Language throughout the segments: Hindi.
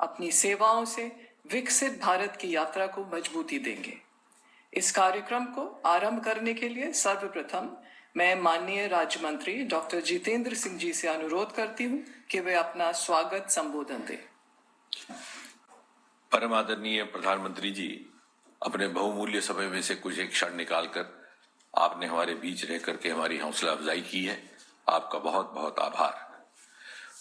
अपनी सेवाओं से विकसित भारत की यात्रा को मजबूती देंगे। इस कार्यक्रम को आरंभ करने के लिए सर्वप्रथम मैं माननीय राज्य मंत्री डॉक्टर जितेंद्र सिंह जी से अनुरोध करती हूं कि वे अपना स्वागत संबोधन दें। परम आदरणीय प्रधानमंत्री जी, अपने बहुमूल्य समय में से कुछ एक क्षण निकालकर आपने हमारे बीच रह करके हमारी हौसला अफजाई की है। आपका बहुत बहुत आभार।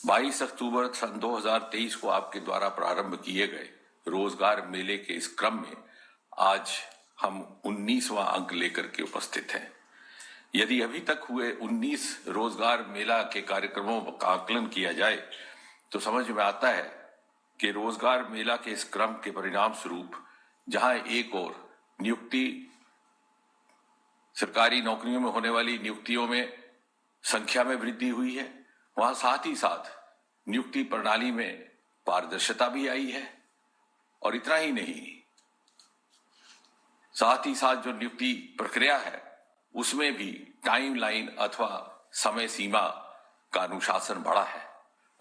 22 अक्टूबर सन 2023 को आपके द्वारा प्रारंभ किए गए रोजगार मेले के इस क्रम में आज हम 19वां अंक लेकर के उपस्थित हैं। यदि अभी तक हुए 19 रोजगार मेला के कार्यक्रमों का आकलन किया जाए तो समझ में आता है कि रोजगार मेला के इस क्रम के परिणाम स्वरूप जहां एक और नियुक्ति, सरकारी नौकरियों में होने वाली नियुक्तियों में संख्या में वृद्धि हुई है, वहां साथ ही साथ नियुक्ति प्रणाली में पारदर्शिता भी आई है। और इतना ही नहीं, साथ ही साथ जो नियुक्ति प्रक्रिया है उसमें भी टाइमलाइन अथवा समय सीमा का अनुशासन बढ़ा है।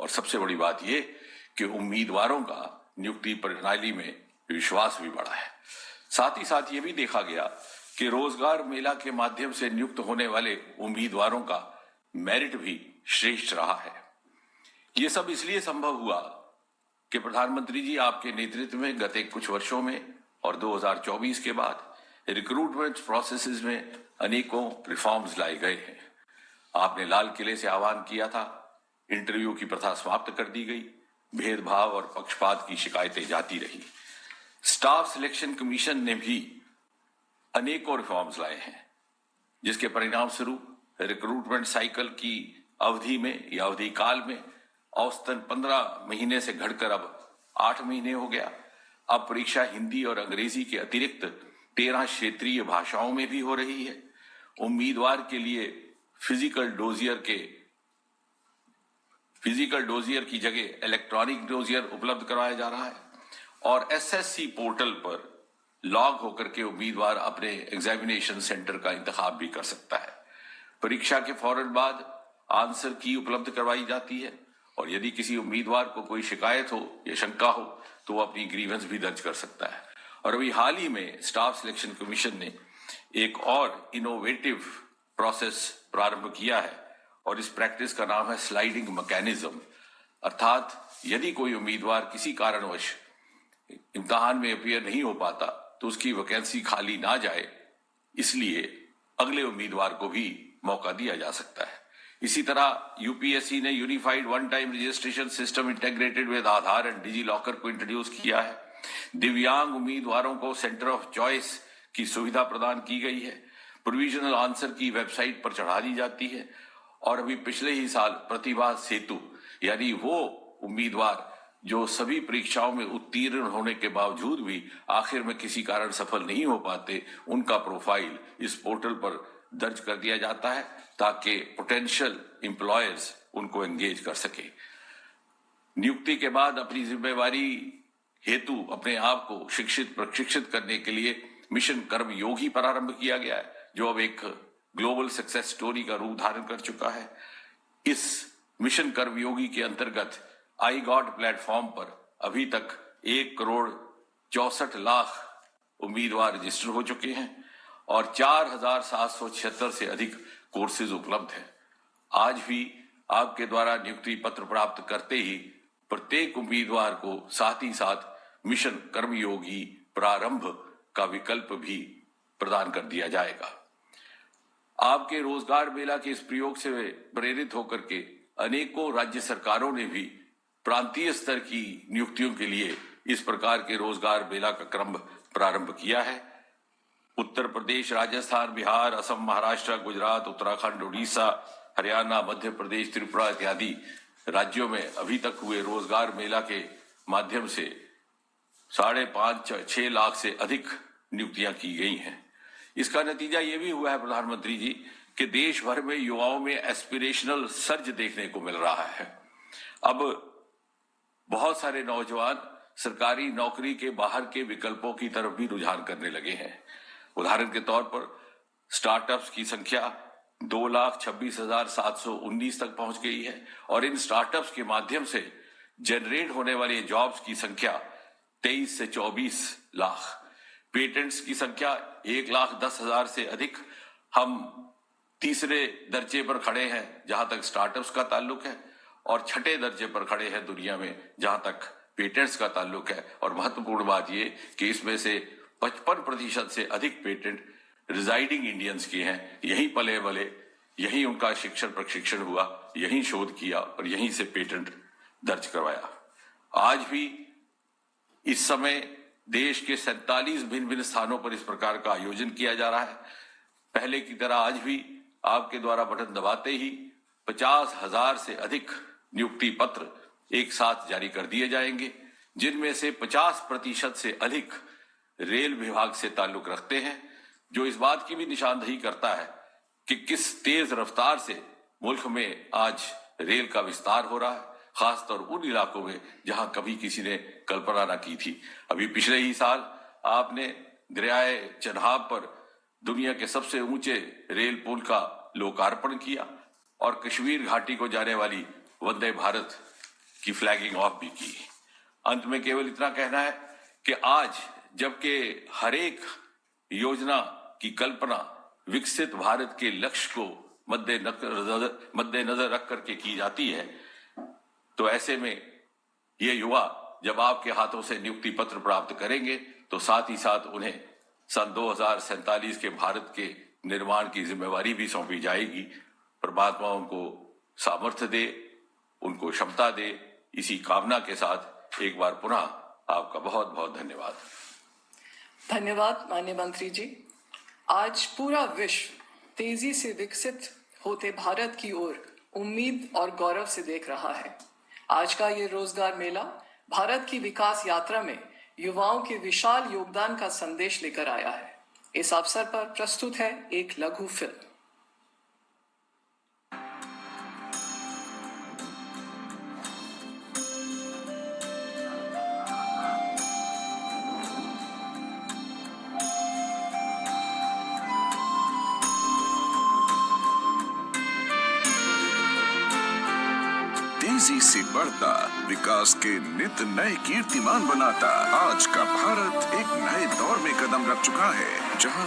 और सबसे बड़ी बात यह कि उम्मीदवारों का नियुक्ति प्रणाली में विश्वास भी बढ़ा है। साथ ही साथ ये भी देखा गया कि रोजगार मेला के माध्यम से नियुक्त होने वाले उम्मीदवारों का मेरिट भी श्रेष्ठ रहा है। ये सब इसलिए संभव हुआ कि प्रधानमंत्री जी आपके नेतृत्व में गत कुछ वर्षों में और 2024 के बाद रिक्रूटमेंट प्रोसेसेस में अनेकों रिफॉर्म्स लाए गए हैं। आपने लाल किले से आह्वान किया था, इंटरव्यू की प्रथा समाप्त कर दी गई, भेदभाव और पक्षपात की शिकायतें जाती रही। स्टाफ सिलेक्शन कमीशन ने भी अनेकों रिफॉर्म्स लाए हैं, जिसके परिणाम स्वरूप रिक्रूटमेंट साइकिल की अवधि में या अवधि काल में औसतन 15 महीने से घटकर अब 8 महीने हो गया। अब परीक्षा हिंदी और अंग्रेजी के अतिरिक्त 13 क्षेत्रीय भाषाओं में भी हो रही है। उम्मीदवार के लिए फिजिकल डोजियर की जगह इलेक्ट्रॉनिक डोजियर उपलब्ध करवाया जा रहा है और एसएससी पोर्टल पर लॉग होकर के उम्मीदवार अपने एग्जामिनेशन सेंटर का इंतखाब भी कर सकता है। परीक्षा के फौरन बाद आंसर की उपलब्ध करवाई जाती है और यदि किसी उम्मीदवार को कोई शिकायत हो या शंका हो तो वो अपनी ग्रीवेंस भी दर्ज कर सकता है। और अभी हाल ही में स्टाफ सिलेक्शन कमीशन ने एक और इनोवेटिव प्रोसेस प्रारंभ किया है और इस प्रैक्टिस का नाम है स्लाइडिंग मैकेनिज्म। अर्थात यदि कोई उम्मीदवार किसी कारणवश इम्तिहान में अपीयर नहीं हो पाता तो उसकी वैकेंसी खाली ना जाए, इसलिए अगले उम्मीदवार को भी मौका दिया जा सकता है। इसी तरह यूपीएससी ने unified one time registration system integrated with Aadhaar and DigiLocker को इंट्रोड्यूस किया है। दिव्यांग उम्मीदवारों को सेंटर ऑफ चॉइस की सुविधा प्रदान की गई है। प्रोविजनल आंसर की वेबसाइट पर चढ़ा दी जाती है और अभी पिछले ही साल प्रतिभा सेतु, यानी वो उम्मीदवार जो सभी परीक्षाओं में उत्तीर्ण होने के बावजूद भी आखिर में किसी कारण सफल नहीं हो पाते, उनका प्रोफाइल इस पोर्टल पर दर्ज कर दिया जाता है ताकि पोटेंशियल एम्प्लॉयर्स उनको एंगेज कर सके। नियुक्ति के बाद अपनी जिम्मेवारी हेतु अपने आप को शिक्षित प्रशिक्षित करने के लिए मिशन कर्मयोगी प्रारंभ किया गया है, जो अब एक ग्लोबल सक्सेस स्टोरी का रूप धारण कर चुका है। इस मिशन कर्मयोगी के अंतर्गत आई गॉट प्लेटफॉर्म पर अभी तक 1,64,00,000 उम्मीदवार रजिस्टर हो चुके हैं और 4,776 से अधिक कोर्सेज उपलब्ध हैं। आज भी आपके द्वारा नियुक्ति पत्र प्राप्त करते ही प्रत्येक उम्मीदवार को साथ ही साथ मिशन कर्मयोगी प्रारंभ का विकल्प भी प्रदान कर दिया जाएगा। आपके रोजगार मेला के इस प्रयोग से प्रेरित होकर के अनेकों राज्य सरकारों ने भी प्रांतीय स्तर की नियुक्तियों के लिए इस प्रकार के रोजगार मेला का क्रम प्रारंभ किया है। उत्तर प्रदेश, राजस्थान, बिहार, असम, महाराष्ट्र, गुजरात, उत्तराखंड, उड़ीसा, हरियाणा, मध्य प्रदेश, त्रिपुरा इत्यादि राज्यों में अभी तक हुए रोजगार मेला के माध्यम से 5.5-6 लाख से अधिक नियुक्तियां की गई हैं। इसका नतीजा ये भी हुआ है प्रधानमंत्री जी कि देश भर में युवाओं में एस्पिरेशनल सर्ज देखने को मिल रहा है। अब बहुत सारे नौजवान सरकारी नौकरी के बाहर के विकल्पों की तरफ भी रुझान करने लगे हैं। उदाहरण के तौर पर स्टार्टअप्स की संख्या 2,26,719 तक पहुंच गई है और इन स्टार्टअप्स के माध्यम से जनरेट होने वाली जॉब्स की संख्या 23 से 24 लाख, पेटेंट्स की संख्या 1,10,000 से अधिक। हम तीसरे दर्जे पर खड़े हैं जहां तक स्टार्टअप्स का ताल्लुक है, और छठे दर्जे पर खड़े हैं दुनिया में जहां तक पेटेंट्स का ताल्लुक है। और महत्वपूर्ण बात यह कि इसमें से 55% से अधिक पेटेंट रिजाइडिंग इंडियंस के हैं, यहीं पले बले, यहीं उनका शिक्षण प्रशिक्षण हुआ, यहीं शोध किया और यहीं से पेटेंट दर्ज करवाया। आज भी इस समय देश के 47 भिन्न भिन्न स्थानों पर इस प्रकार का आयोजन किया जा रहा है। पहले की तरह आज भी आपके द्वारा बटन दबाते ही 50,000 से अधिक नियुक्ति पत्र एक साथ जारी कर दिए जाएंगे, जिनमें से 50% से अधिक रेल विभाग से ताल्लुक रखते हैं, जो इस बात की भी निशानदेही करता है कि किस तेज रफ्तार से मुल्क में आज रेल का विस्तार हो रहा है, खासतौर उन इलाकों में जहां कभी किसी ने कल्पना न की थी। अभी पिछले ही साल आपने दरियाए चन्हाब पर दुनिया के सबसे ऊंचे रेल पुल का लोकार्पण किया और कश्मीर घाटी को जाने वाली वंदे भारत की फ्लैगिंग ऑफ भी की। अंत में केवल इतना कहना है कि आज जबकि हर एक योजना की कल्पना विकसित भारत के लक्ष्य को मद्देनजर रख करके की जाती है, तो ऐसे में ये युवा जब आपके हाथों से नियुक्ति पत्र प्राप्त करेंगे तो साथ ही साथ उन्हें सन 2047 के भारत के निर्माण की जिम्मेवारी भी सौंपी जाएगी। परमात्मा उनको सामर्थ्य दे, उनको क्षमता दे। इसी कामना के साथ एक बार पुनः आपका बहुत बहुत धन्यवाद। धन्यवाद माननीय मंत्री जी। आज पूरा विश्व तेजी से विकसित होते भारत की ओर उम्मीद और गौरव से देख रहा है। आज का ये रोजगार मेला भारत की विकास यात्रा में युवाओं के विशाल योगदान का संदेश लेकर आया है। इस अवसर पर प्रस्तुत है एक लघु फिल्म। तेजी से बढ़ता, विकास के नित नए कीर्तिमान बनाता, आज का भारत एक नए दौर में कदम रख चुका है, जहां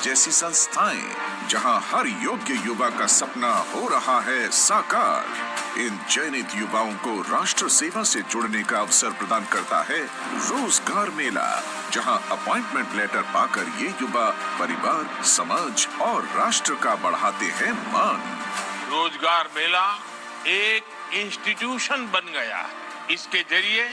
जैसी संस्थाएं जहां हर योग्य युवा का सपना हो रहा है साकार। इन चयनित युवाओं को राष्ट्र सेवा से जुड़ने का अवसर प्रदान करता है रोजगार मेला, जहां अपॉइंटमेंट लेटर पाकर ये युवा परिवार, समाज और राष्ट्र का बढ़ाते हैं मान। रोजगार मेला एक इंस्टीट्यूशन बन गया है। इसके जरिए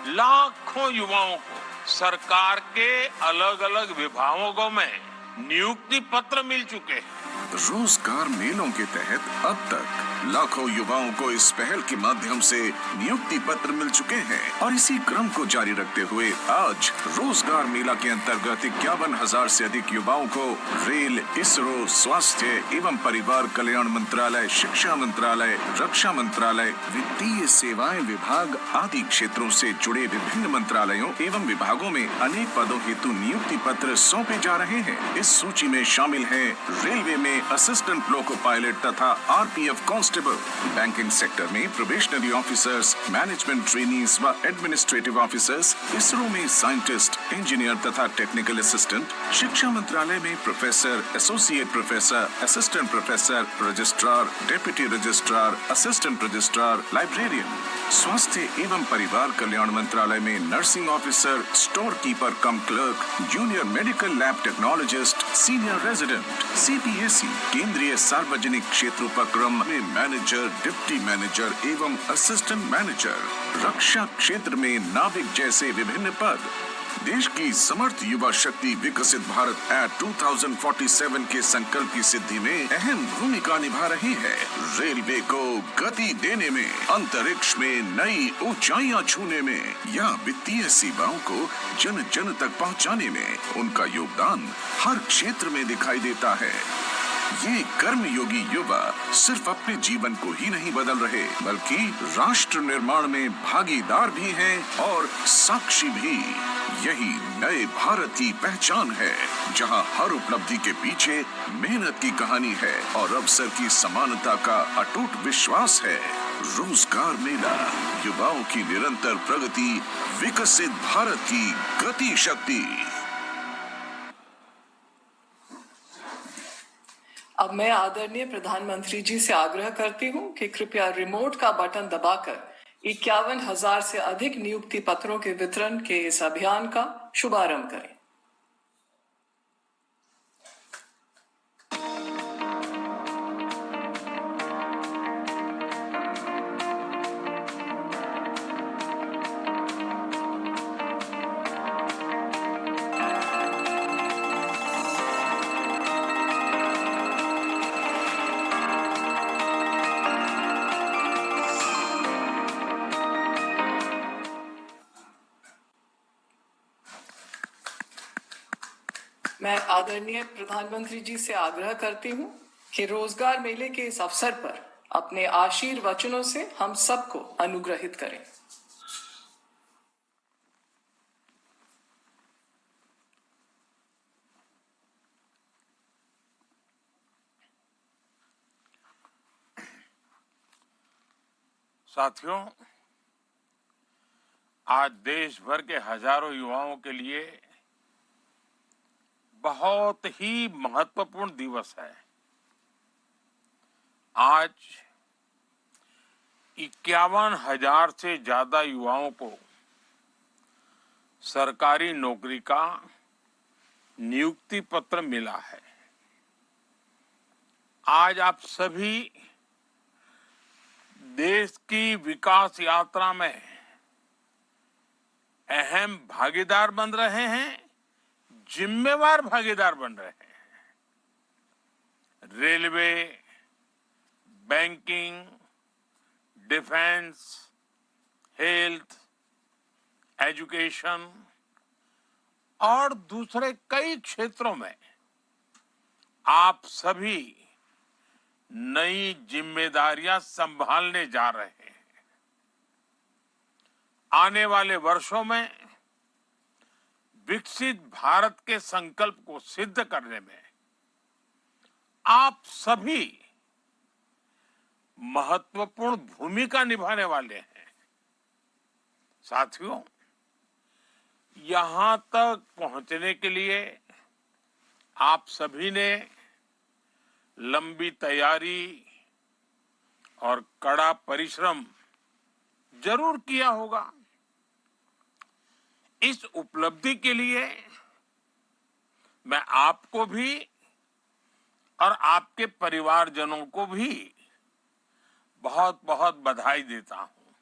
लाखों युवाओं को सरकार के अलग अलग विभागों में नियुक्ति पत्र मिल चुके हैं। रोजगार मेलों के तहत अब तक लाखों युवाओं को इस पहल के माध्यम से नियुक्ति पत्र मिल चुके हैं और इसी क्रम को जारी रखते हुए आज रोजगार मेला के अंतर्गत 51,000 से अधिक युवाओं को रेल, इसरो, स्वास्थ्य एवं परिवार कल्याण मंत्रालय, शिक्षा मंत्रालय, रक्षा मंत्रालय, वित्तीय सेवाएं विभाग आदि क्षेत्रों से जुड़े विभिन्न मंत्रालयों एवं विभागों में अनेक पदों हेतु नियुक्ति पत्र सौंपे जा रहे हैं। इस सूची में शामिल है रेलवे में असिस्टेंट लोको पायलट तथा RPF constable constable, banking sector में प्रोबेशनरी ऑफिसर्स, मैनेजमेंट ट्रेनीज व एडमिनिस्ट्रेटिव ऑफिसर्स, इसरो में साइंटिस्ट, इंजीनियर तथा टेक्निकल असिस्टेंट, शिक्षा मंत्रालय में professor, associate professor, assistant professor, registrar, deputy registrar, assistant registrar, librarian, स्वास्थ्य एवं परिवार कल्याण मंत्रालय में nursing officer, store keeper cum clerk, junior medical lab technologist, senior resident, CPSE, केंद्रीय सार्वजनिक क्षेत्र उपक्रम में मैनेजर, डिप्टी मैनेजर एवं असिस्टेंट मैनेजर, रक्षा क्षेत्र में नाविक जैसे विभिन्न पद। देश की समर्थ युवा शक्ति विकसित भारत एट 2047 के संकल्प की सिद्धि में अहम भूमिका निभा रही है। रेलवे को गति देने में, अंतरिक्ष में नई ऊंचाइयां छूने में या वित्तीय सेवाओं को जन जन तक पहुंचाने में उनका योगदान हर क्षेत्र में दिखाई देता है। ये कर्मयोगी युवा सिर्फ अपने जीवन को ही नहीं बदल रहे, बल्कि राष्ट्र निर्माण में भागीदार भी हैं और साक्षी भी। यही नए भारत की पहचान है, जहां हर उपलब्धि के पीछे मेहनत की कहानी है और अवसर की समानता का अटूट विश्वास है। रोजगार मेला, युवाओं की निरंतर प्रगति, विकसित भारत की गति शक्ति। अब मैं आदरणीय प्रधानमंत्री जी से आग्रह करती हूं कि कृपया रिमोट का बटन दबाकर 51,000 से अधिक नियुक्ति पत्रों के वितरण के इस अभियान का शुभारंभ करें। मैं आदरणीय प्रधानमंत्री जी से आग्रह करती हूं कि रोजगार मेले के इस अवसर पर अपने आशीर्वचनों से हम सबको अनुग्रहित करें। साथियों, आज देश भर के हजारों युवाओं के लिए बहुत ही महत्वपूर्ण दिवस है। आज 51,000 से ज्यादा युवाओं को सरकारी नौकरी का नियुक्ति पत्र मिला है। आज आप सभी देश की विकास यात्रा में अहम भागीदार बन रहे हैं, जिम्मेवार भागीदार बन रहे हैं। Railway, banking, defence, health, education और दूसरे कई क्षेत्रों में आप सभी नई जिम्मेदारियां संभालने जा रहे हैं। आने वाले वर्षों में विकसित भारत के संकल्प को सिद्ध करने में आप सभी महत्वपूर्ण भूमिका निभाने वाले हैं। साथियों, यहां तक पहुंचने के लिए आप सभी ने लंबी तैयारी और कड़ा परिश्रम जरूर किया होगा। इस उपलब्धि के लिए मैं आपको भी और आपके परिवारजनों को भी बहुत बहुत बधाई देता हूं।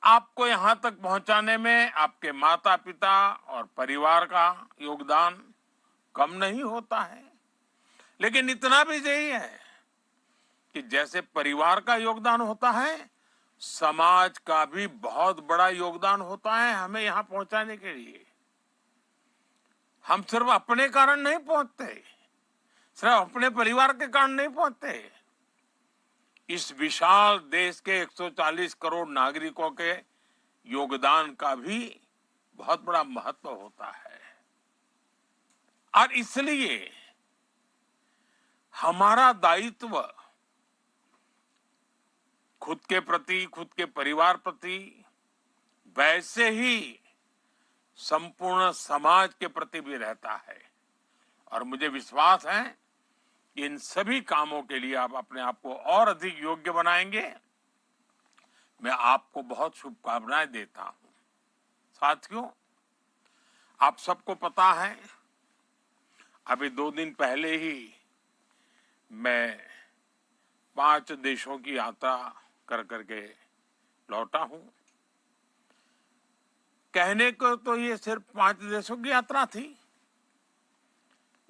आपको यहां तक पहुंचाने में आपके माता पिता और परिवार का योगदान कम नहीं होता है, लेकिन इतना भी सही है कि जैसे परिवार का योगदान होता है, समाज का भी बहुत बड़ा योगदान होता है हमें यहां पहुंचाने के लिए। हम सिर्फ अपने कारण नहीं पहुंचते, सिर्फ अपने परिवार के कारण नहीं पहुंचते। इस विशाल देश के 140 करोड़ नागरिकों के योगदान का भी बहुत बड़ा महत्व होता है। और इसलिए हमारा दायित्व खुद के प्रति, खुद के परिवार प्रति, वैसे ही संपूर्ण समाज के प्रति भी रहता है। और मुझे विश्वास है कि इन सभी कामों के लिए आप अपने आप को और अधिक योग्य बनाएंगे। मैं आपको बहुत शुभकामनाएं देता हूं। साथियों, आप सबको पता है, अभी 2 दिन पहले ही मैं 5 देशों की यात्रा कर करके लौटा हूं। कहने को तो ये सिर्फ 5 देशों की यात्रा थी,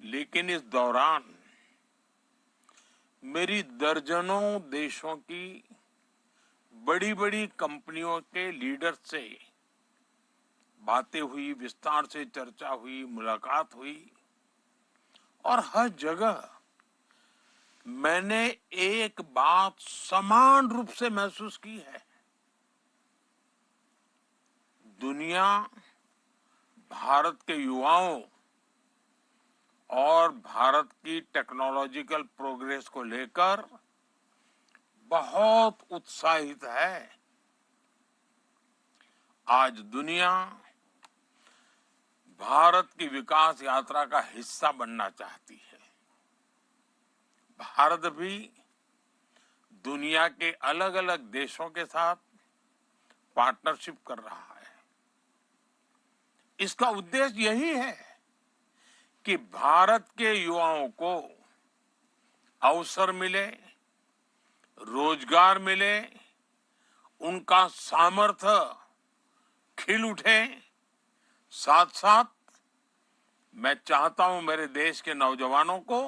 लेकिन इस दौरान मेरी दर्जनों देशों की बड़ी बड़ी कंपनियों के लीडर से बातें हुई, विस्तार से चर्चा हुई, मुलाकात हुई, और हर जगह मैंने एक बात समान रूप से महसूस की है। दुनिया भारत के युवाओं और भारत की टेक्नोलॉजिकल प्रोग्रेस को लेकर बहुत उत्साहित है। आज दुनिया भारत की विकास यात्रा का हिस्सा बनना चाहती है। भारत भी दुनिया के अलग अलग देशों के साथ पार्टनरशिप कर रहा है। इसका उद्देश्य यही है कि भारत के युवाओं को अवसर मिले, रोजगार मिले, उनका सामर्थ्य खिल उठे। साथ साथ मैं चाहता हूं मेरे देश के नौजवानों को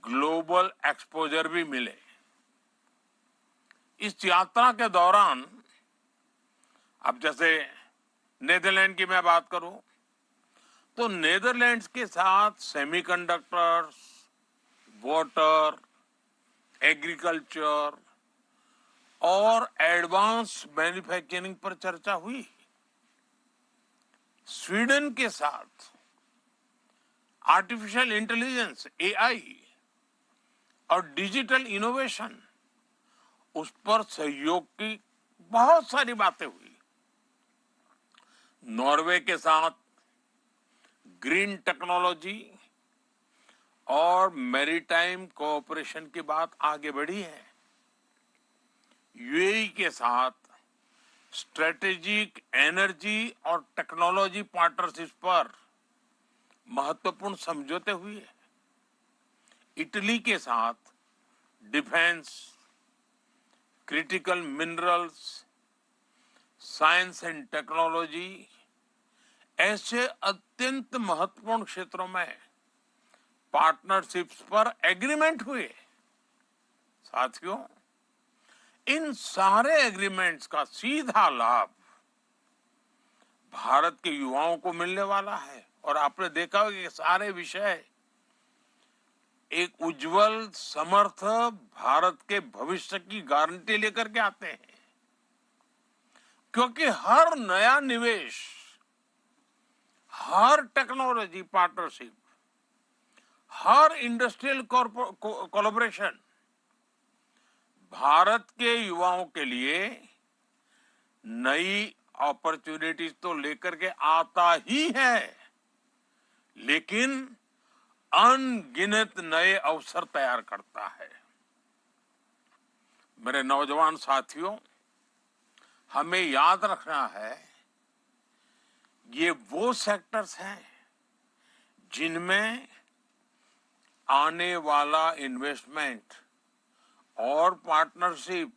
ग्लोबल एक्सपोजर भी मिले। इस यात्रा के दौरान, अब जैसे नेदरलैंड की मैं बात करूं, तो नेदरलैंड्स के साथ सेमीकंडक्टर्स, वाटर, एग्रीकल्चर और एडवांस मैन्युफैक्चरिंग पर चर्चा हुई। स्वीडन के साथ आर्टिफिशियल इंटेलिजेंस, एआई और डिजिटल इनोवेशन, उस पर सहयोग की बहुत सारी बातें हुई। नॉर्वे के साथ ग्रीन टेक्नोलॉजी और मैरीटाइम कोऑपरेशन की बात आगे बढ़ी है। यूएई के साथ स्ट्रेटेजिक एनर्जी और टेक्नोलॉजी पार्टनरशिप पर महत्वपूर्ण समझौते हुए। इटली के साथ defence, critical minerals, science and technology ऐसे अत्यंत महत्वपूर्ण क्षेत्रों में पार्टनरशिप्स पर एग्रीमेंट हुए। साथियों, इन सारे एग्रीमेंट्स का सीधा लाभ भारत के युवाओं को मिलने वाला है। और आपने देखा होगा कि सारे विषय एक उज्जवल, समर्थ भारत के भविष्य की गारंटी लेकर के आते हैं। क्योंकि हर नया निवेश, हर टेक्नोलॉजी पार्टनरशिप, हर इंडस्ट्रियल कोलैबोरेशन भारत के युवाओं के लिए नई अपॉर्चुनिटीज तो लेकर के आता ही है, लेकिन अनगिनत नए अवसर तैयार करता है। मेरे नौजवान साथियों, हमें याद रखना है, ये वो सेक्टर्स हैं जिनमें आने वाला इन्वेस्टमेंट और पार्टनरशिप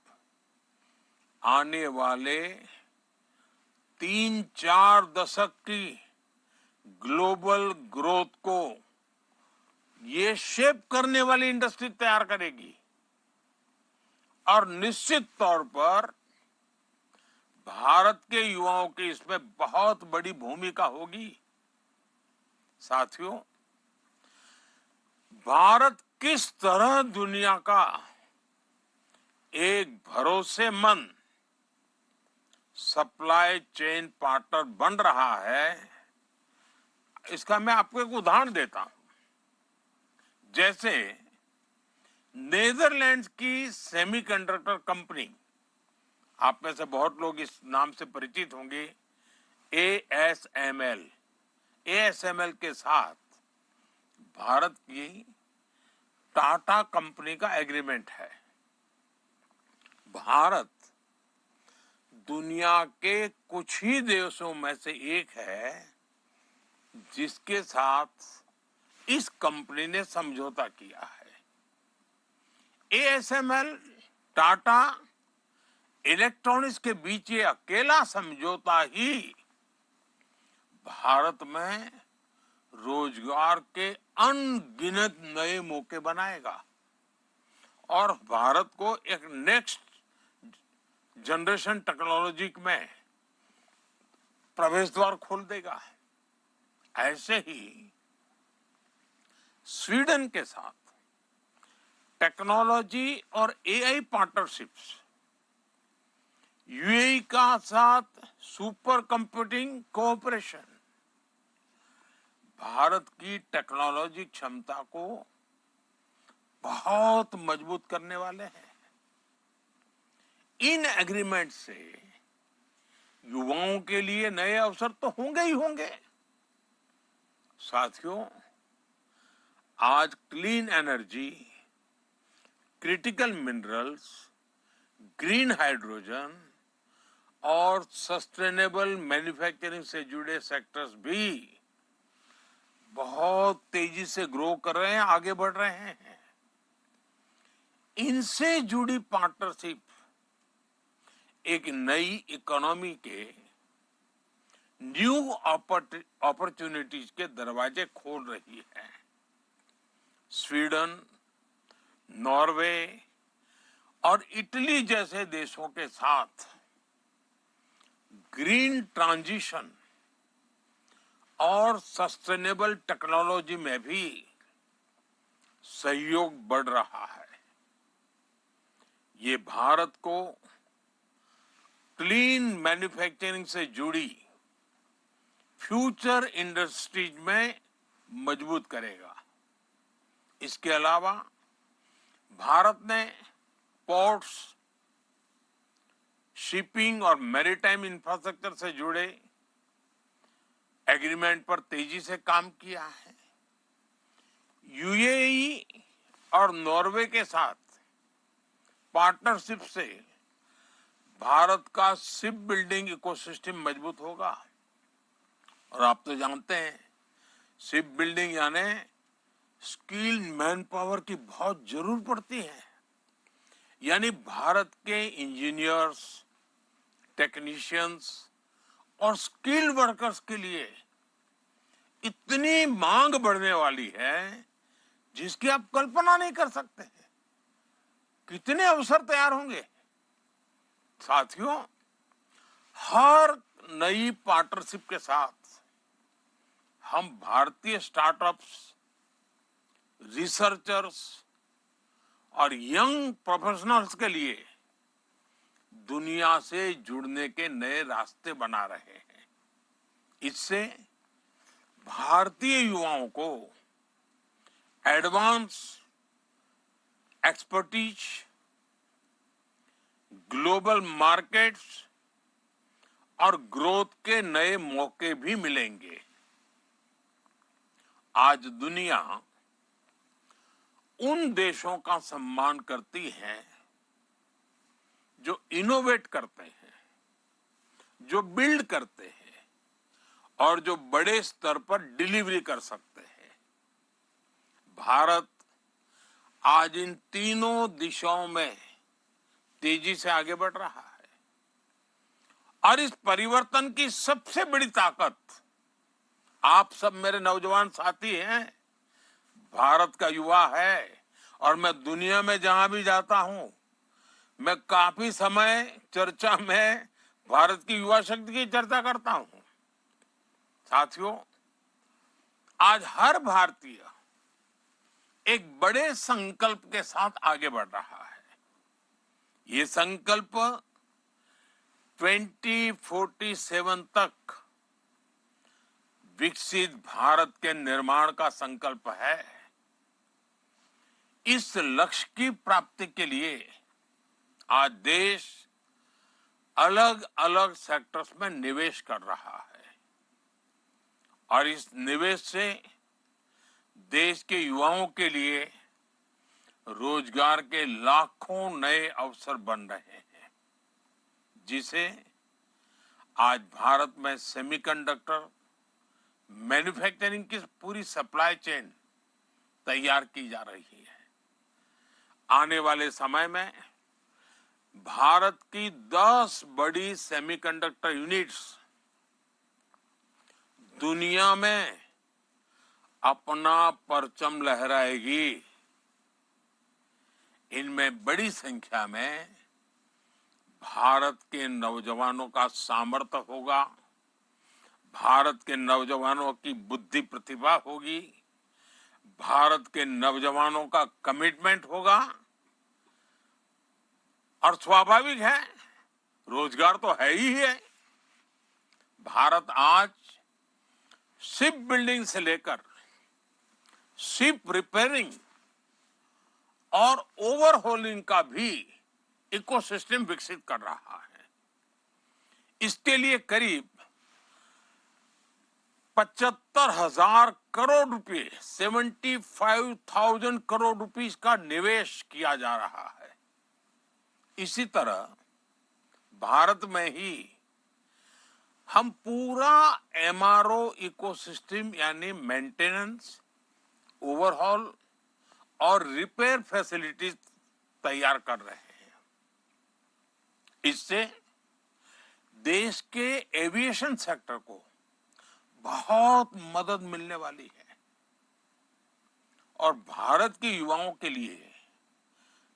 आने वाले 3-4 दशक की ग्लोबल ग्रोथ को ये शेप करने वाली इंडस्ट्री तैयार करेगी। और निश्चित तौर पर भारत के युवाओं की इसमें बहुत बड़ी भूमिका होगी। साथियों, भारत किस तरह दुनिया का एक भरोसेमंद सप्लाई चेन पार्टनर बन रहा है, इसका मैं आपको एक उदाहरण देता हूं। जैसे नेदरलैंड्स की सेमीकंडक्टर कंपनी, आप में से बहुत लोग इस नाम से परिचित होंगे, ASML, ASML के साथ भारत की टाटा कंपनी का एग्रीमेंट है। भारत दुनिया के कुछ ही देशों में से एक है जिसके साथ इस कंपनी ने समझौता किया है। ASML, टाटा, इलेक्ट्रॉनिक्स के बीच ये अकेला समझौता ही भारत में रोजगार के अनगिनत नए मौके बनाएगा और भारत को एक नेक्स्ट जनरेशन टेक्नोलॉजी में प्रवेश द्वार खोल देगा। ऐसे ही स्वीडन के साथ टेक्नोलॉजी और AI पार्टनरशिप्स, UAE का साथ सुपर कंप्यूटिंग कोऑपरेशन भारत की टेक्नोलॉजी क्षमता को बहुत मजबूत करने वाले हैं। इन एग्रीमेंट से युवाओं के लिए नए अवसर तो होंगे ही होंगे। साथियों, आज clean energy, critical minerals, green hydrogen और सस्टेनेबल मैन्युफैक्चरिंग से जुड़े सेक्टर्स भी बहुत तेजी से ग्रो कर रहे हैं, आगे बढ़ रहे हैं। इनसे जुड़ी पार्टनरशिप एक नई इकोनॉमी के न्यू अपॉर्चुनिटीज के दरवाजे खोल रही है। स्वीडन, नॉर्वे और इटली जैसे देशों के साथ ग्रीन ट्रांजिशन और सस्टेनेबल टेक्नोलॉजी में भी सहयोग बढ़ रहा है। ये भारत को क्लीन मैन्युफैक्चरिंग से जुड़ी फ्यूचर इंडस्ट्रीज में मजबूत करेगा। इसके अलावा भारत ने पोर्ट्स, शिपिंग और मैरीटाइम इंफ्रास्ट्रक्चर से जुड़े एग्रीमेंट पर तेजी से काम किया है। UAE और नॉर्वे के साथ पार्टनरशिप से भारत का शिप बिल्डिंग इकोसिस्टम मजबूत होगा। और आप तो जानते हैं, शिप बिल्डिंग यानी स्किल्ड मैन पावर की बहुत जरूरत पड़ती है। यानी भारत के इंजीनियर्स, टेक्नीशियंस और स्किल्ड वर्कर्स के लिए इतनी मांग बढ़ने वाली है जिसकी आप कल्पना नहीं कर सकते हैं। कितने अवसर तैयार होंगे। साथियों, हर नई पार्टनरशिप के साथ हम भारतीय स्टार्टअप्स, रिसर्चर्स और यंग प्रोफेशनल्स के लिए दुनिया से जुड़ने के नए रास्ते बना रहे हैं। इससे भारतीय युवाओं को एडवांस एक्सपर्टीज, ग्लोबल मार्केट्स और ग्रोथ के नए मौके भी मिलेंगे। आज दुनिया उन देशों का सम्मान करती है जो इनोवेट करते हैं, जो बिल्ड करते हैं और जो बड़े स्तर पर डिलीवरी कर सकते हैं। भारत आज इन तीनों दिशाओं में तेजी से आगे बढ़ रहा है और इस परिवर्तन की सबसे बड़ी ताकत आप सब मेरे नौजवान साथी हैं, भारत का युवा है। और मैं दुनिया में जहां भी जाता हूं, मैं काफी समय चर्चा में भारत की युवा शक्ति की चर्चा करता हूं। साथियों, आज हर भारतीय एक बड़े संकल्प के साथ आगे बढ़ रहा है। ये संकल्प 2047 तक विकसित भारत के निर्माण का संकल्प है। इस लक्ष्य की प्राप्ति के लिए आज देश अलग अलग सेक्टर्स में निवेश कर रहा है और इस निवेश से देश के युवाओं के लिए रोजगार के लाखों नए अवसर बन रहे हैं, जिसे आज भारत में सेमीकंडक्टर मैन्युफैक्चरिंग की पूरी सप्लाई चेन तैयार की जा रही है। आने वाले समय में भारत की 10 बड़ी सेमीकंडक्टर यूनिट्स दुनिया में अपना परचम लहराएगी। इनमें बड़ी संख्या में भारत के नौजवानों का सामर्थ्य होगा, भारत के नौजवानों की बुद्धि प्रतिभा होगी, भारत के नौजवानों का कमिटमेंट होगा और स्वाभाविक है रोजगार तो है ही है। भारत आज शिप बिल्डिंग से लेकर शिप रिपेयरिंग और ओवरहोलिंग का भी इकोसिस्टम विकसित कर रहा है। इसके लिए करीब 75,000 करोड़ रुपए 75,000 करोड़ रुपीस का निवेश किया जा रहा है। इसी तरह भारत में ही हम पूरा एमआरओ इकोसिस्टम यानी मेंटेनेंस, ओवरहॉल और रिपेयर फैसिलिटीज तैयार कर रहे हैं। इससे देश के एविएशन सेक्टर को बहुत मदद मिलने वाली है और भारत के युवाओं के लिए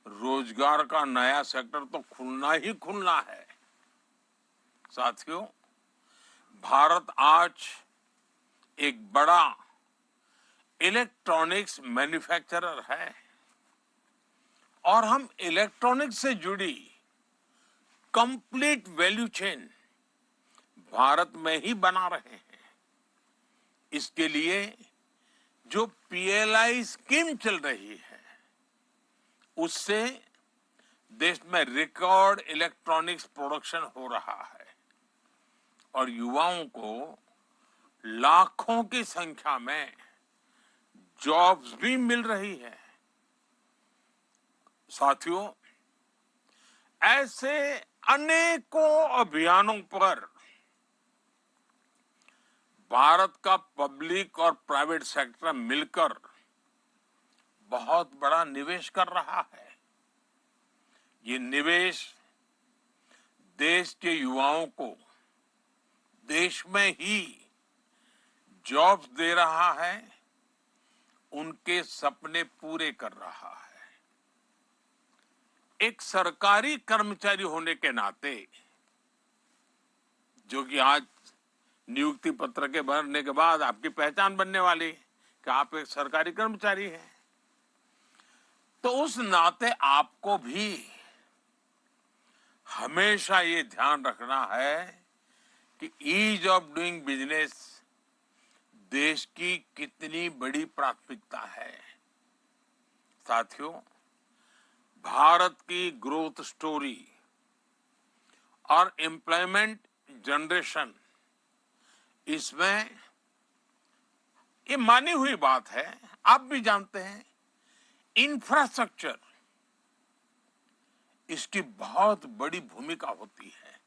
रोजगार का नया सेक्टर तो खुलना ही खुलना है। साथियों, भारत आज एक बड़ा इलेक्ट्रॉनिक्स मैन्युफैक्चरर है और हम इलेक्ट्रॉनिक्स से जुड़ी कंप्लीट वैल्यू चेन भारत में ही बना रहे हैं। इसके लिए जो पीएलआई स्कीम चल रही है उससे देश में रिकॉर्ड इलेक्ट्रॉनिक्स प्रोडक्शन हो रहा है और युवाओं को लाखों की संख्या में जॉब्स भी मिल रही है। साथियों, ऐसे अनेकों अभियानों पर भारत का पब्लिक और प्राइवेट सेक्टर मिलकर बहुत बड़ा निवेश कर रहा है। ये निवेश देश के युवाओं को देश में ही जॉब्स दे रहा है, उनके सपने पूरे कर रहा है। एक सरकारी कर्मचारी होने के नाते, जो कि आज नियुक्ति पत्र के भरने के बाद आपकी पहचान बनने वाली कि आप एक सरकारी कर्मचारी हैं, तो उस नाते आपको भी हमेशा ये ध्यान रखना है कि ईज ऑफ डूइंग बिजनेस देश की कितनी बड़ी प्राथमिकता है। साथियों, भारत की ग्रोथ स्टोरी और एम्प्लॉयमेंट जनरेशन, इसमें ये मानी हुई बात है, आप भी जानते हैं, इंफ्रास्ट्रक्चर इसकी बहुत बड़ी भूमिका होती है।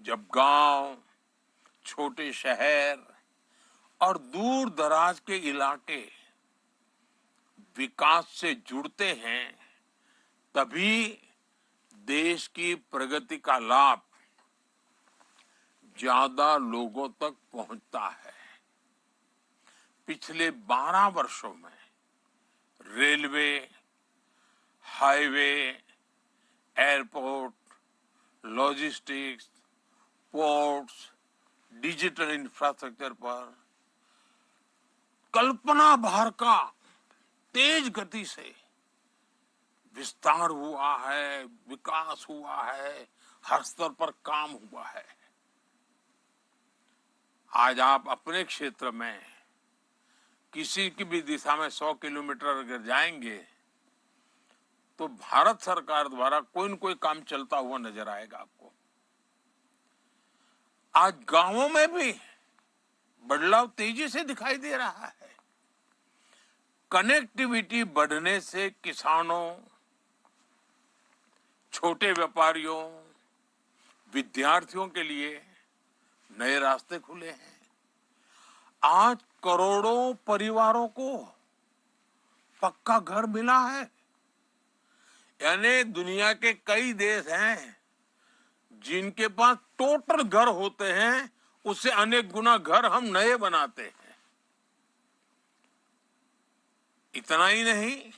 जब गांव, छोटे शहर और दूर दराज के इलाके विकास से जुड़ते हैं, तभी देश की प्रगति का लाभ ज्यादा लोगों तक पहुंचता है। पिछले 12 वर्षों में railway, highway, airport, logistics, ports, digital infrastructure पर कल्पना भर का तेज गति से विस्तार हुआ है, विकास हुआ है, हर स्तर पर काम हुआ है। आज आप अपने क्षेत्र में किसी की भी दिशा में 100 किलोमीटर अगर जाएंगे तो भारत सरकार द्वारा कोई न कोई काम चलता हुआ नजर आएगा आपको। आज गांवों में भी बदलाव तेजी से दिखाई दे रहा है। कनेक्टिविटी बढ़ने से किसानों, छोटे व्यापारियों, विद्यार्थियों के लिए नए रास्ते खुले हैं। आज करोड़ों परिवारों को पक्का घर मिला है। यानी दुनिया के कई देश हैं जिनके पास टोटल घर होते हैं, उससे अनेक गुना घर हम नए बनाते हैं। इतना ही नहीं,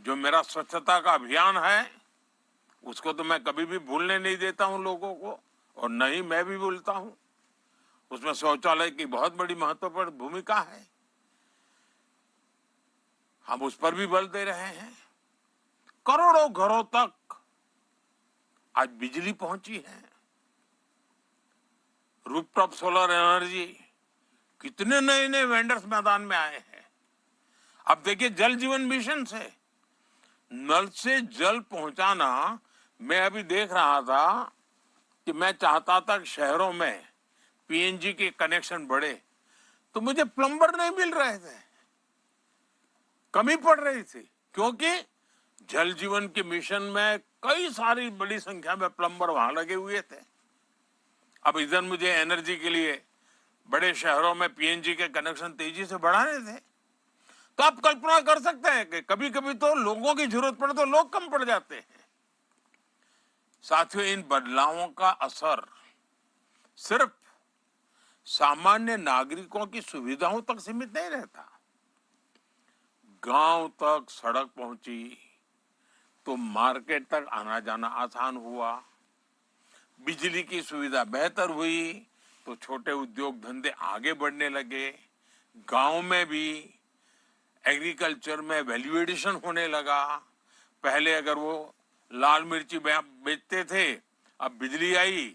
जो मेरा स्वच्छता का अभियान है उसको तो मैं कभी भी भूलने नहीं देता हूं लोगों को, और नहीं मैं भी भूलता हूं। उसमें शौचालय की बहुत बड़ी महत्वपूर्ण भूमिका है। हम उस पर भी बल दे रहे हैं। करोड़ों घरों तक आज बिजली पहुंची है। रूफटॉप सोलर एनर्जी, कितने नए नए वेंडर्स मैदान में आए हैं। अब देखिए, जल जीवन मिशन से नल से जल पहुंचाना, मैं अभी देख रहा था कि मैं चाहता था कि शहरों में पीएनजी के कनेक्शन बढ़े, तो मुझे प्लम्बर नहीं मिल रहे थे, कमी पड़ रही थी, क्योंकि जल जीवन के मिशन में कई सारी बड़ी संख्या में प्लम्बर वहां लगे हुए थे। अब इधर मुझे एनर्जी के लिए बड़े शहरों में पीएनजी के कनेक्शन तेजी से बढ़ाने थे। तो आप कल्पना कर सकते हैं कि कभी कभी तो लोगों की जरूरत पड़े तो लोग कम पड़ जाते हैं। साथियों, इन बदलावों का असर सिर्फ सामान्य नागरिकों की सुविधाओं तक सीमित नहीं रहता। गांव तक सड़क पहुंची तो मार्केट तक आना जाना आसान हुआ। बिजली की सुविधा बेहतर हुई तो छोटे उद्योग धंधे आगे बढ़ने लगे। गांव में भी एग्रीकल्चर में वैल्यू एडिशन होने लगा। पहले अगर वो लाल मिर्ची बेचते थे, अब बिजली आई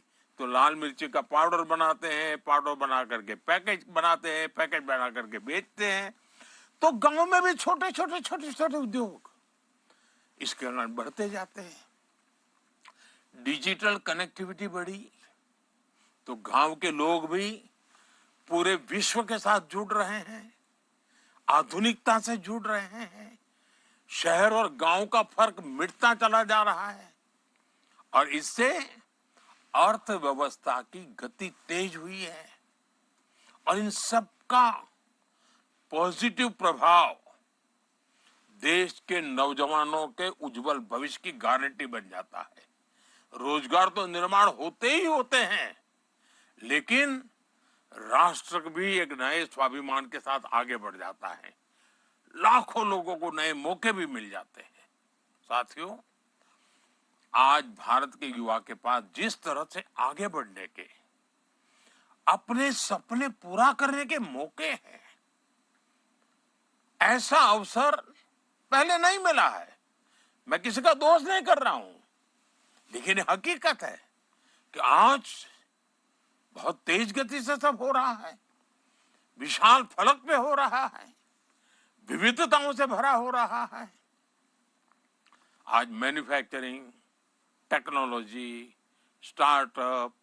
तो लाल मिर्ची का पाउडर बनाते हैं, पाउडर बना करके पैकेज बनाते हैं, पैकेज बना करके बेचते हैं। तो गांव में भी छोटे छोटे उद्योग इसके कारण बढ़ते जाते हैं। डिजिटल कनेक्टिविटी बढ़ी तो गांव के लोग भी पूरे विश्व के साथ जुड़ रहे हैं, आधुनिकता से जुड़ रहे हैं। शहर और गांव का फर्क मिटता चला जा रहा है और इससे अर्थव्यवस्था की गति तेज हुई है। और इन सब का पॉजिटिव प्रभाव देश के नौजवानों के उज्जवल भविष्य की गारंटी बन जाता है। रोजगार तो निर्माण होते ही होते हैं, लेकिन राष्ट्र भी एक नए स्वाभिमान के साथ आगे बढ़ जाता है। लाखों लोगों को नए मौके भी मिल जाते हैं। साथियों, आज भारत के युवा के पास जिस तरह से आगे बढ़ने के, अपने सपने पूरा करने के मौके हैं, ऐसा अवसर पहले नहीं मिला है। मैं किसी का दोष नहीं कर रहा हूं, लेकिन हकीकत है कि आज बहुत तेज गति से सब हो रहा है, विशाल फलक पे हो रहा है, विविधताओं से भरा हो रहा है। आज manufacturing, technology, startup,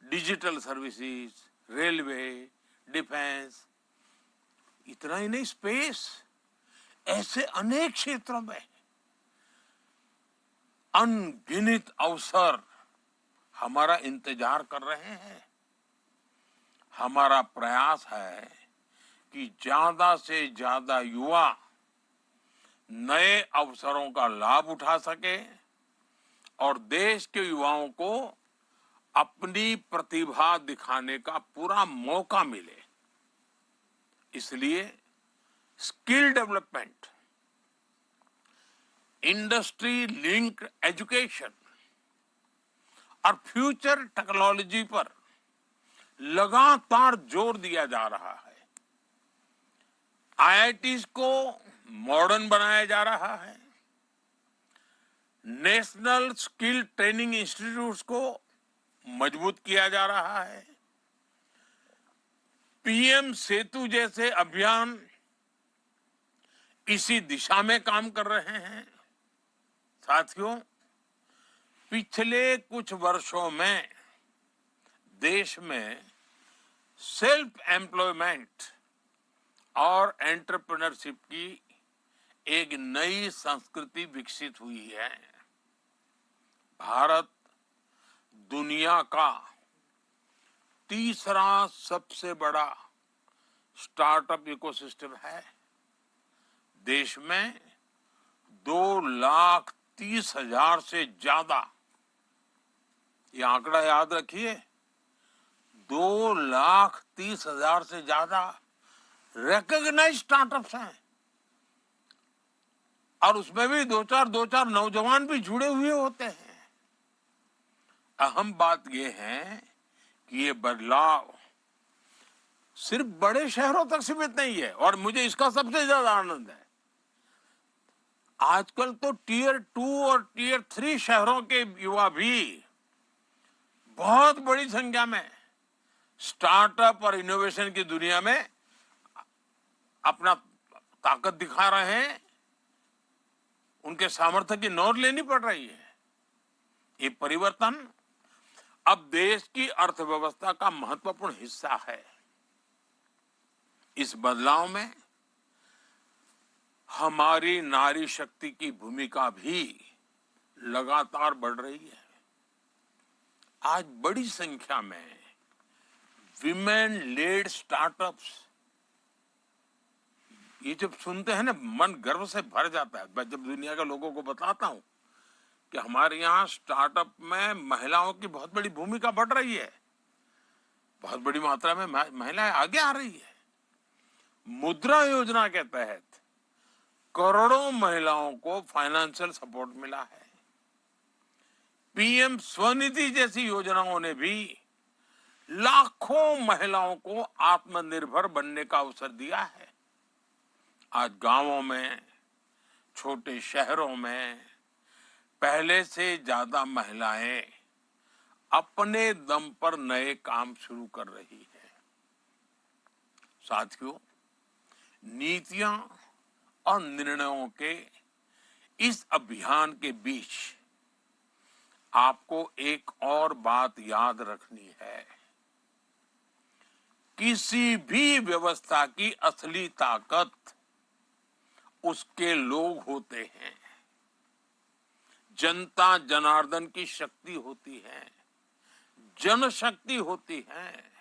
digital services, railway, defence, इतना ही नहीं, स्पेस, ऐसे अनेक क्षेत्रों में अनगिनत अवसर हमारा इंतजार कर रहे हैं। हमारा प्रयास है कि ज्यादा से ज्यादा युवा नए अवसरों का लाभ उठा सके और देश के युवाओं को अपनी प्रतिभा दिखाने का पूरा मौका मिले। इसलिए skill development, industry linked education और फ्यूचर टेक्नोलॉजी पर लगातार जोर दिया जा रहा है। आईआईटीज को मॉडर्न बनाया जा रहा है। नेशनल स्किल ट्रेनिंग इंस्टीट्यूट्स को मजबूत किया जा रहा है। पीएम सेतु जैसे अभियान इसी दिशा में काम कर रहे हैं। साथियों, पिछले कुछ वर्षों में देश में सेल्फ एम्प्लॉयमेंट और एंटरप्रेन्योरशिप की एक नई संस्कृति विकसित हुई है। भारत दुनिया का तीसरा सबसे बड़ा स्टार्टअप इकोसिस्टम है। देश में 2,30,000 से ज्यादा, ये आंकड़ा याद रखिए, 2,30,000 से ज्यादा रिकॉग्नाइज्ड स्टार्टअप्स हैं और उसमें भी दो चार नौजवान भी जुड़े हुए होते हैं। अहम बात यह है कि ये बदलाव सिर्फ बड़े शहरों तक सीमित नहीं है और मुझे इसका सबसे ज्यादा आनंद है। आजकल तो टियर 2 और टियर 3 शहरों के युवा भी बहुत बड़ी संख्या में स्टार्टअप और इनोवेशन की दुनिया में अपना ताकत दिखा रहे हैं। उनके सामर्थ्य की नोट लेनी पड़ रही है। ये परिवर्तन अब देश की अर्थव्यवस्था का महत्वपूर्ण हिस्सा है। इस बदलाव में हमारी नारी शक्ति की भूमिका भी लगातार बढ़ रही है। आज बड़ी संख्या में विमेन लेड स्टार्टअप्स, ये जब सुनते हैं ना मन गर्व से भर जाता है। मैं जब दुनिया के लोगों को बताता हूं कि हमारे यहाँ स्टार्टअप में महिलाओं की बहुत बड़ी भूमिका बढ़ रही है, बहुत बड़ी मात्रा में महिलाएं आगे आ रही है। मुद्रा योजना के तहत करोड़ों महिलाओं को फाइनेंशियल सपोर्ट मिला है। पीएम स्वनिधि जैसी योजनाओं ने भी लाखों महिलाओं को आत्मनिर्भर बनने का अवसर दिया है। आज गांवों में, छोटे शहरों में पहले से ज्यादा महिलाएं अपने दम पर नए काम शुरू कर रही है। साथियों, नीतियां और निर्णयों के इस अभियान के बीच आपको एक और बात याद रखनी है। किसी भी व्यवस्था की असली ताकत उसके लोग होते हैं। जनता जनार्दन की शक्ति होती है, जनशक्ति होती है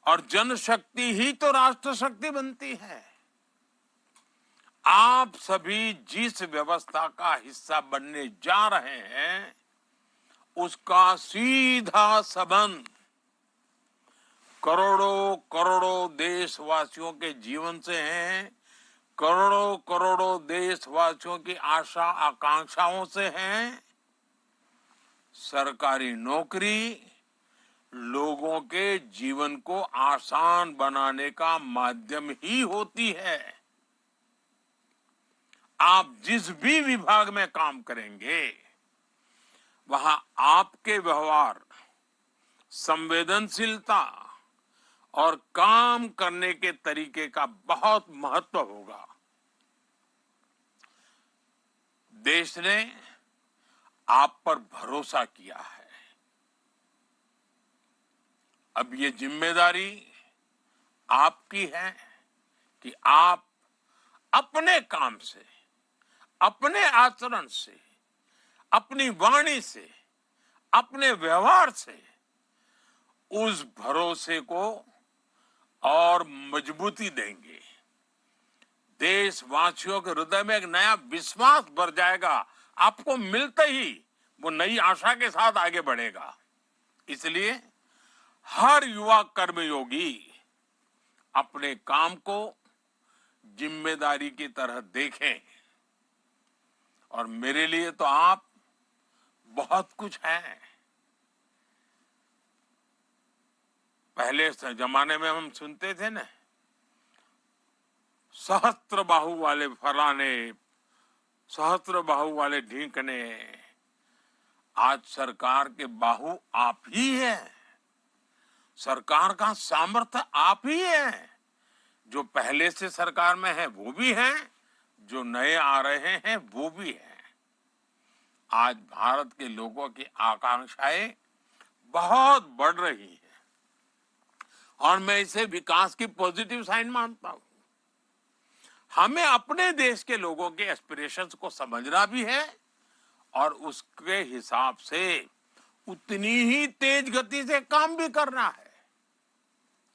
और जनशक्ति ही तो राष्ट्र शक्ति बनती है। आप सभी जिस व्यवस्था का हिस्सा बनने जा रहे हैं उसका सीधा संबंध करोड़ों करोड़ों देशवासियों के जीवन से है, करोड़ों करोड़ों देशवासियों की आशा आकांक्षाओं से है। सरकारी नौकरी लोगों के जीवन को आसान बनाने का माध्यम ही होती है। आप जिस भी विभाग में काम करेंगे वहां आपके व्यवहार, संवेदनशीलता और काम करने के तरीके का बहुत महत्व होगा। देश ने आप पर भरोसा किया है। अब ये जिम्मेदारी आपकी है कि आप अपने काम से, अपने आचरण से, अपनी वाणी से, अपने व्यवहार से उस भरोसे को और मजबूती देंगे। देशवासियों के हृदय में एक नया विश्वास भर जाएगा। आपको मिलते ही वो नई आशा के साथ आगे बढ़ेगा। इसलिए हर युवा कर्मयोगी अपने काम को जिम्मेदारी की तरह देखें और मेरे लिए तो आप बहुत कुछ हैं। पहले जमाने में हम सुनते थे ना, सहस्त्र बाहु वाले फलाने, सहस्त्र बाहु वाले ढींकने। आज सरकार के बाहु आप ही हैं। सरकार का सामर्थ्य आप ही है। जो पहले से सरकार में है वो भी हैं, जो नए आ रहे हैं वो भी हैं। आज भारत के लोगों की आकांक्षाएं बहुत बढ़ रही हैं और मैं इसे विकास की पॉजिटिव साइन मानता हूं। हमें अपने देश के लोगों के एस्पिरेशंस को समझना भी है और उसके हिसाब से उतनी ही तेज गति से काम भी करना है।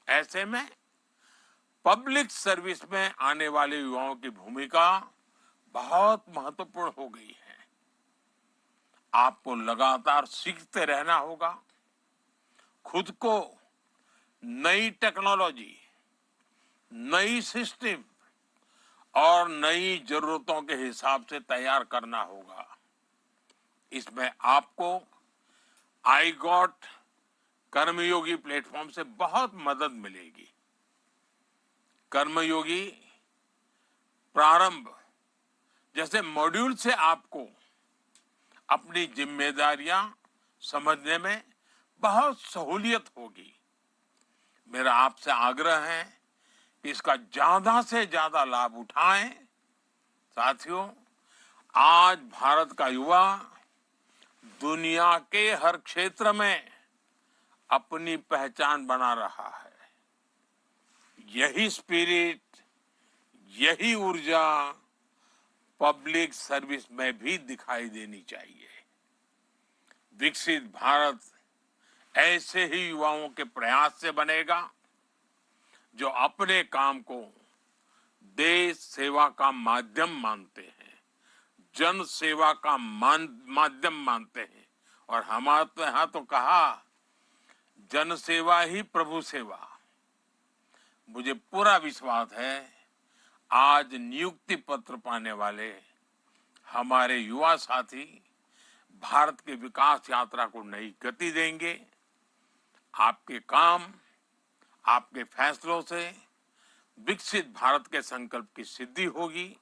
ऐसे में पब्लिक सर्विस में आने वाले युवाओं की भूमिका बहुत महत्वपूर्ण हो गई है। आपको लगातार सीखते रहना होगा, खुद को नई टेक्नोलॉजी, नई सिस्टम और नई जरूरतों के हिसाब से तैयार करना होगा। इसमें आपको आई गॉट कर्मयोगी प्लेटफॉर्म से बहुत मदद मिलेगी। कर्मयोगी प्रारंभ जैसे मॉड्यूल से आपको अपनी जिम्मेदारियां समझने में बहुत सहूलियत होगी। मेरा आपसे आग्रह है कि इसका ज्यादा से ज्यादा लाभ उठाएं। साथियों, आज भारत का युवा दुनिया के हर क्षेत्र में अपनी पहचान बना रहा है। यही स्पिरिट, यही ऊर्जा पब्लिक सर्विस में भी दिखाई देनी चाहिए। विकसित भारत ऐसे ही युवाओं के प्रयास से बनेगा जो अपने काम को देश सेवा का माध्यम मानते हैं, जन सेवा का माध्यम मानते हैं। और हमारे यहाँ तो कहा, जन सेवा ही प्रभु सेवा। मुझे पूरा विश्वास है आज नियुक्ति पत्र पाने वाले हमारे युवा साथी भारत के विकास यात्रा को नई गति देंगे। आपके काम, आपके फैसलों से विकसित भारत के संकल्प की सिद्धि होगी।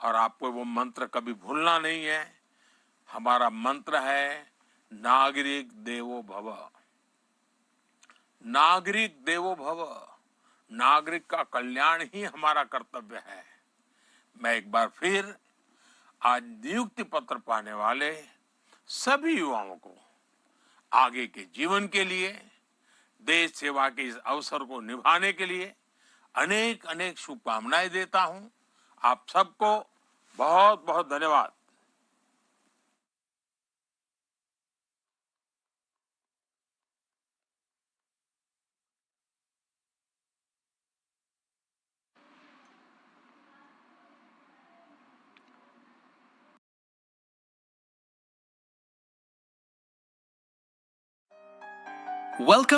और आपको वो मंत्र कभी भूलना नहीं है। हमारा मंत्र है नागरिक देवो भव। नागरिक देवो भव। नागरिक का कल्याण ही हमारा कर्तव्य है। मैं एक बार फिर आज नियुक्ति पत्र पाने वाले सभी युवाओं को आगे के जीवन के लिए, देश सेवा के इस अवसर को निभाने के लिए अनेक अनेक शुभकामनाएं देता हूं। आप सबको बहुत बहुत धन्यवाद। Welcome